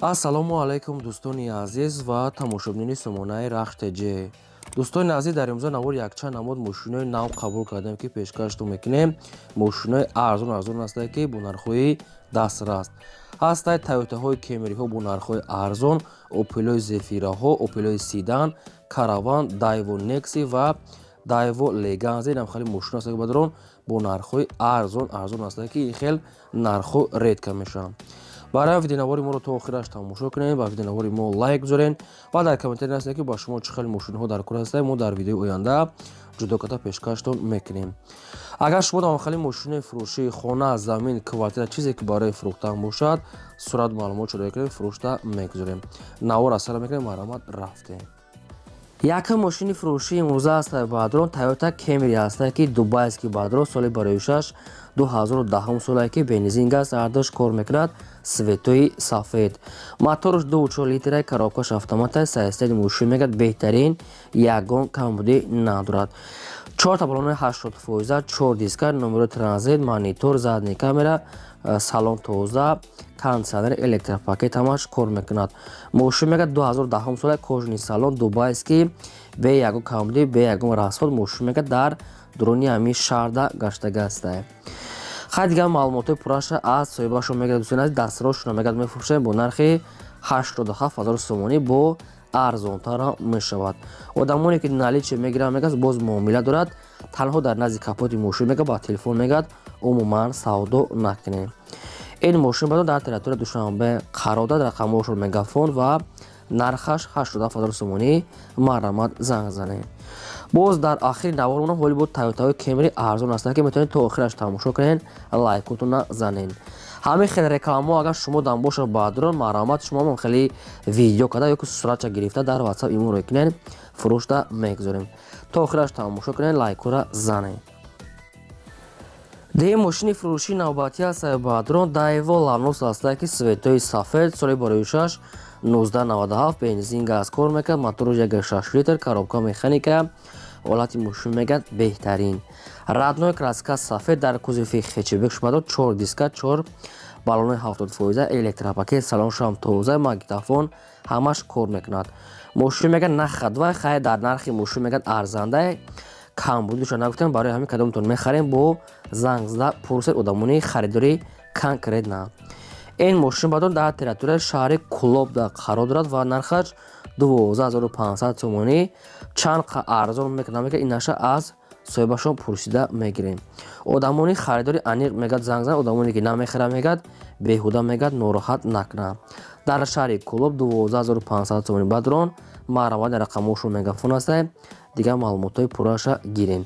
ассалому алайкум дӯстони азиз ва тамошобини сомонаи рахтеҷе. дӯстони азиз, дар имрӯза навори якчанд намуд мошинои нав қабул кардем ки пешкаштон мекунем. Мошинои арзон ҳастанд ки бо нархҳои дастрас ҳастанд. Тойотаҳои кемриҳо бо нархҳои арзон, опелои зефираҳо, опелои седан, караван, дайво некси ва дайво леганзе инам хеле мошино ҳастанд ки бадрон бо нархҳои арзон ҳастанд ки ин хел нархҳо редка мешаванд. барои видеонавори моро то охираш тамошо кунед, ба видеонавори мо лайк гузоред ва дар комментари нависед ки ба шумо чӣ хел мошинҳо дар кор ҳастанд. мо дар видеои оянда ҷудо карда пешкаштон мекунем. агар шумо давомхали мошинаи фурӯшии хона, замин, квартира чизе ки барои фурӯхтан бошад, сурат маълумот шуда мекунем, фурӯшта мегузорем. навор аз сар мекунем, маромад рафтем. якум мошини фурӯшии имрӯза аст бадрон Toyota Camry аст ки дубайский бадрон соли барои 6 2010 солае ки бензин газ ардош кор мекунад. светои сафед моторш 2.4 литраи коробкаш автомата саистаи мошин мегад беҳтарин ягон камбудӣ надорад. 4 баллони 80%, 4 диска, номери транзит, монитор, задни камера, салон тоза, кондиционер, электропакет ҳамаш кор мекунад. мошин мегад 2010 сола кожани салон дубайский бе ягон камбудӣ, бе ягон расход. мошин мегад дар дуруни ҳамин шаҳрда гаштага астае. хай дигар маълумоти пурраша аз соҳибашон мегирад. дӯстони азиз, дастирошро мегад мефурӯшем бо нархи 87 000 сомонӣ бо арзонтар мешавад. одамоне ки наличие мегиранд мегад боз муомила дорад. танҳо дар назди капоти мошин мегад ба телефон мегад умуман савдо накунед. ин мошин бадон дар территорияи душанбе қарор дорад. рақамошро мегафон ва нархаш 87 000 сомонӣ. маромад занг занед. боз дар ахири навор монам ҳоли бо Toyota Camry арзон ҳастанд ки метавонед то охираш тамошо кунед, лайкотона занед. ҳамин хел рекламаҳо агар шумо дам бошад бадрон маромад шумо хеле видео карда ё ки суратша гирифта дар WhatsApp иморо кунед, фурӯшта мегузорем. то охираш тамошо кунед, лайкора занед. дигар мошини фурӯшии навбатӣ аст бадрон Daewoo Lanos аст ки светои сафед соли барои 6 1997 бензин газ кор мекард. моторш 1.6 литр, коробка механика, ҳолати мошин мегад беҳтарин. радной краска сафед дар кузови хечебек шумадод, 4 диска, 4 баллони 70%, электропакет, салоншам тоза, магнитофон ҳамаш кор мекунад. мошин мегад нахадва хай дар нархи мошин мегад арзанда камбудиша нагуфтем. барои ҳамин кадомтон мехарем бо занг зада пурсед одамони харидори конкретна. ин мошин бадон дар территорияи шаҳри Кулобда қарор дорад ва нархаш 12500 сомонӣ. чанд арзон мекунад. инаша аз соҳибашон пурсида мегирем. одамони харидори аниқ мегад занг занед. одамоне ки намехарад мегад беҳуда мегад нороҳат накунад. дар шаҳри Кулоб 12500 сомонӣ бадрон маромади рақамошро мегафон аст. дигар маълумотҳои пурраша гирем.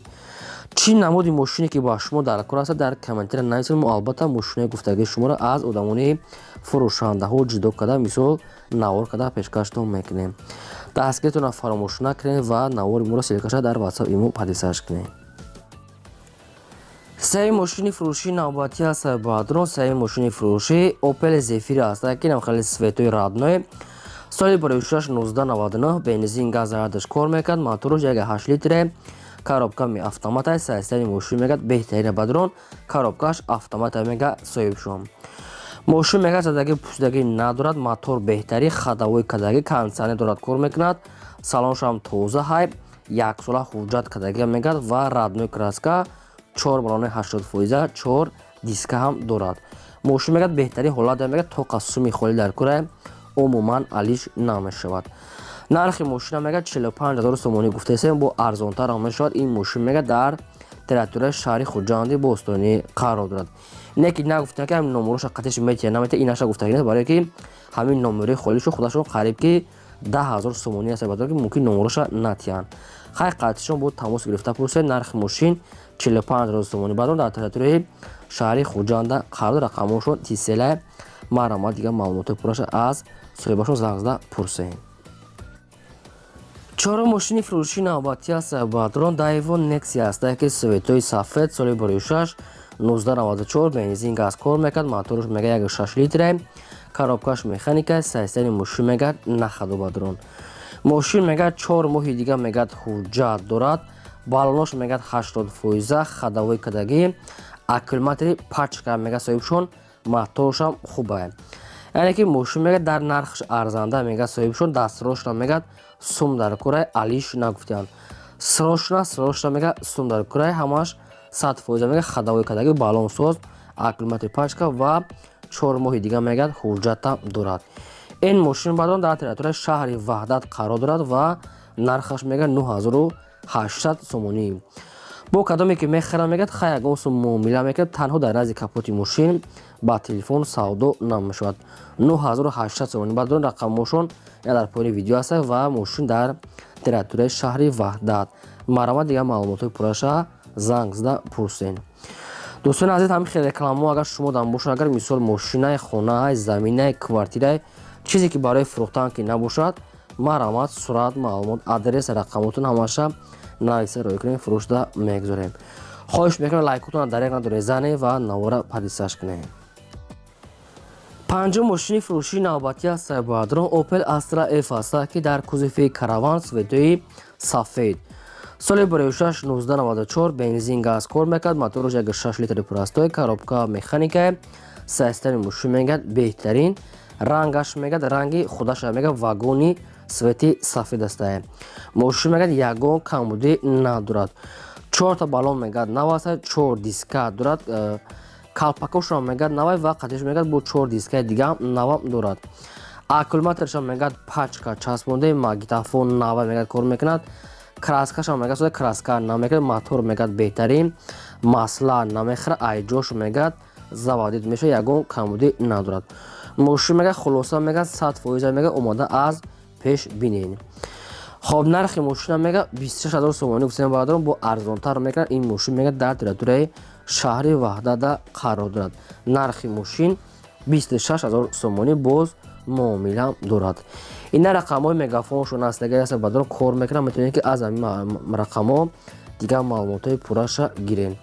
чӣ намуди мошине ки ба шумо дар кор аст дар комментари нависед. мо албатта мошинаи гуфтагии шуморо аз одамони фурӯшандаҳо ҷудо карда мисол навор карда пешкаштон мекунем. дастгиритонро фаромӯш накунед ва навори моро селкаша дар WhatsApp имо падисаш кунед. сеюм мошини фурӯшии навбатӣ аст бадрон сеюм мошини фурӯшии Opel Zafira аст ки намхали светои радной соли барои 6 1999 бензин газ ардаш кор мекард. моторш 1.8 литре, коробками автомата саистаи мошин мегад беҳтарина бадрон. коробкаш автомата мега соҳибшон. мошин мегад задаги пусдаги надорад. мотор беҳтари, хадавои кадаги, кондиционер дорад кор мекунад. салоншам тоза ҳай, 1 сола ҳуҷҷат кадаги мегад ва радной краска, 4 баллони 80%, 4 диска ҳам дорад. мошин мегад беҳтарин ҳолат мегад то қасуми холи дар кора умуман алиш намешавад. нархи мошина мегад 45 000 сомонӣ гуфтаесем бо арзонтар мешавад. ин мошин мегад дар территорияи шаҳри хуҷанди бостонӣ қарор дорад. не ки нагуфтем ки ҳамин номероша қатиш метия намета инаша гуфтагӣ нест, барое ки ҳамин номери холишо худашон қариб ки 10 000 сомонӣ аст бадар ки мумкин номероша натиянд. хай қатишон бо тамос гирифта пурсед. нархи мошин 45 000 сомонӣ бадар дар территорияи шаҳри хуҷанда қарор дорад. рақамошон тисела маромад дигар маълумоти пурраша аз соҳибашон занг зада пурсед. чорум мошини фурӯшии навбатӣ аст бадрон Daewoo Nexi аст ки светои сафед соли барои 6 1994 бензин газ кор мекард. моторш мега 1.6 литре, коробкаш механика саистаи мошин мегад нахаду бадрон. мошин мегад 4 моҳи дига мегад ҳуҷҷат дорад. баллонош мегад 80%, хадавои кадаги, аккумулятори пачка мега соҳибшон. моторшам хуб аст. яъне ки мошин мегӯяд дар нархш арзанда мегӯяд соҳибшон дастрошна мегӯяд сум дар кураи алиш нагуфтиянд. срошна мегӯяд сум дар кураи ҳамаш 100% мегӯяд хадавои кадаги балонсоз аккумулятори пачка ва 4 моҳи дига мегӯяд ҳуҷҷатам дорад. ин мошин баъдон дар территорияи шаҳри ваҳдат қарор дорад ва нархаш мегӯяд 9800 сомонӣ. бо кадоме ки мехарам мегӯяд хай ягон сум муомила мекунад, танҳо дар назди капоти мошин ба телефон савдо намешавад. 9800 сомонӣ баъдон рақамошон дар поини видео аст ва мошин дар территорияи шаҳри ваҳдат. марамат дига маълумотои пурраша занг зада пурсен. дӯстони азиз, ҳамин хеле рекламаҳо агар шумо дар бошад, агар мисол мошинае, хонае, замине, квартирае, чизе ки барои фурӯхтан ки набошад, марамат, сурат, маълумот, адрес, рақамотон ҳамаша нависа роӣ кунем, фурӯшда мегузорем. хоҳиш мекунам лайкотонро дареқ надоред занед ва навора подписаш кунед. панҷум мошини фурӯшии навбатӣ аст баъдро Opel Astra F аст ки дар кузофи караван светои сафед. соли бароишаш 1994 бензин газ кор мекард. моторош 1.6 литри пурастой, коробка механикае, системаи мошин мегӯяд беҳтарин, рангаш мегӯяд ранги худаша мегӯяд вагони свети сафед астае. мошин мегӯяд ягон камбудӣ надорад. 4 балон мегӯяд нав аст, 4 диска дорад, калпакошам мегӯяд навай ва қатиш мегӯяд бо 4 дискаи дига навам дорад. аккумуляторшам мегӯяд пачка часпонда, магнитофон навай мегӯяд кор мекунад. краскашам мегӯяд краска намекунад, мотор мегӯяд беҳтарин, масла намехӯрад, айҷош мегӯяд заводид мешавад, ягон камбудӣ надорад. мошин мегӯяд хулоса мегӯяд 100% мегӯяд омода аз пеш бинед. хоб нархи мошина мегӯяд 26000 сомонӣ гуфтем баъдон, бо арзонтар мекунад. ин мошин мегӯяд дар территорияи шаҳри ваҳдада қарор дорад. нархи мошин 26000 сомонӣ, боз муомила дорад. ина рақамҳои мегафоншон астаги аст баъдон кор мекунад. метавонед ки аз ҳамин рақамҳо дига маълумотои пурраша гирен.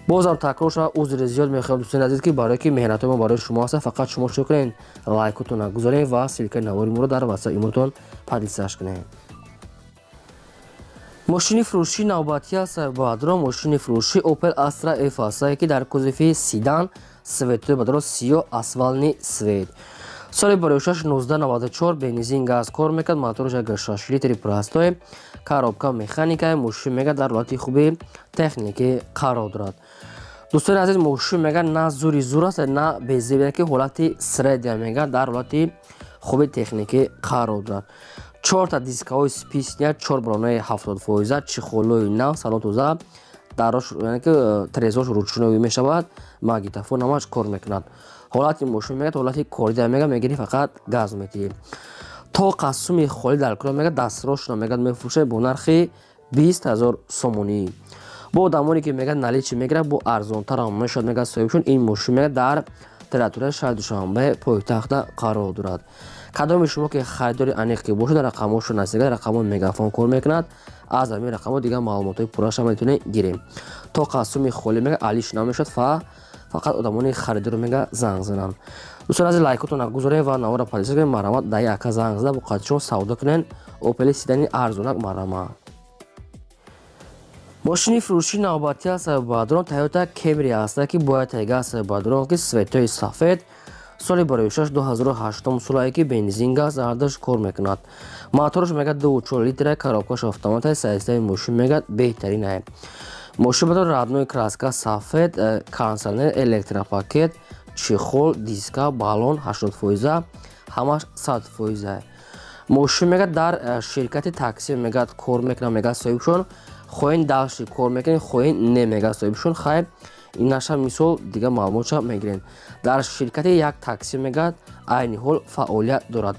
бозам такрор шава, узри зиёд мехоҳам дӯстони азиз ки барое ки меҳнатои мо барои шумо аст, фақат шумо чӣ кунед, лайкотонро гузоред ва силкаи навори моро дар ватсап имротон подписаш кунед. мошини фурӯшии навбатӣ аст баъдро мошини фурӯшии Opel Astra F аст ки дар кузофи седан светои баъдро сиёҳ асфалтни свет. соли бароишаш 1994 бензин газ кор мекард. моторош 1.6 литри пурастой, коробка механикае. мошин мегӯяд дар ҳолати хуби техникӣ қарор дорад. дӯстони азиз, мошин мегӯяд на зури зур аст, на безеб, ки ҳолати средия мегӯяд дар ҳолати хуби техникӣ қарор дорад. 4 дискаҳои списния, 4 балонои 70%, чихолҳои нав, салон тоза, дарош яъне ки трезош ручной мешавад, магнитофон ҳамаш кор мекунад. ҳолати мошин мегӯяд ҳолати корида мегӯяд, мегирӣ фақат газ метиҳӣ. то қасуми холӣ дар кура мегӯяд дастрошна мегӯяд мефурӯшад бо нархи 20000 сомонӣ. бо одамоне ки мегӯяд наличӣ мегирад, бо арзонтарам мешавад мегӯяд соҳибшон. ин мошин мегӯяд дар территорияи шаҳри душанбе пойтахта қарор дорад. кадоми шумо ки харидори аниқ ки бошад, рақамошон астаги рақамҳои мегафон кор мекунад. аз ҳамин рақамҳо дига маълумотои пурраша метавонед гирем. то қасуми холӣ мегӯяд алиш намешавад, фақат одамони харидор мегӯяд занг зананд. дӯстони азиз, лайкотонро гузоред ва навора подписа кунед. марамат дар яка занг зада бо қатишон савдо кунед. Opel седани арзонак марамат. мошини фурӯшии навбатӣ аст баъдро Toyota Camry аст ки бояд тега аст баъдро ки светои сафед. соли бароишаш 2008 солае ки бензин газ ардаш кор мекунад. моторош мегӯяд 2.4 литра, коробкаш автомат, системаи мошин мегӯяд беҳтарин. мошин баъдро радной краска сафед, кондиционер, электропакет, чихол, диска, балон 80%, ҳамаш 100%. мошин мегӯяд дар ширкати такси мегӯяд кор мекунад, мегӯяд соҳибшон. хоҳен дашти кор мекунед, хоҳен не, мегӯяд соҳибшон. хайр, инаша мисол дига маълумотша мегиред. дар ширкати як такси мегӯяд айни ҳол фаъолият дорад.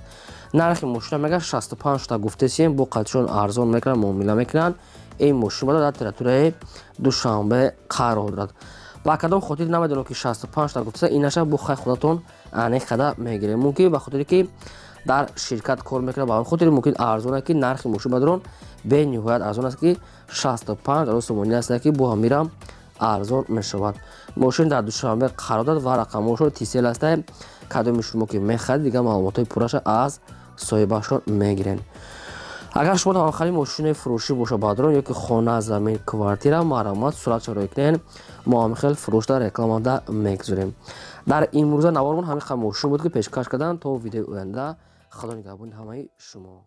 нархи мошина мегӯяд 65 та гуфтесем, бо қатишон арзон мекунад, муомила мекунад. ин мошин дар территорияи душанбе қарор дорад. ба кадом хотир намедонам ки 65 та гуфтеса, инаша бо хай худатон аниқада мегирем. мумкин ба хотире ки дар ширкат кор мекунад, ба хотире мумкин арзоне ки нархи мошин бадрон бениҳоят арзон аст ки 65000 сомонӣ аст ки бо ҳамирам арзон мешавад. мошин дар душанбе қарор дорад ва рақамошон тисел аст. кадоми шумо ки мехарид, дига маълумотои пурраша аз соҳибашон мегирен. агар шумо дар охари мошинои фурӯшӣ боша бадрон ё ки хона замин квартира марамат сурат чаро кунен мо ҳамин хел фурӯшда рекламада мегузорем. дар имрӯза навормон ҳамин хел мошин буд ки пешкаш карданд. То видеои оянда худо нигаҳбони ҳамаи шумо.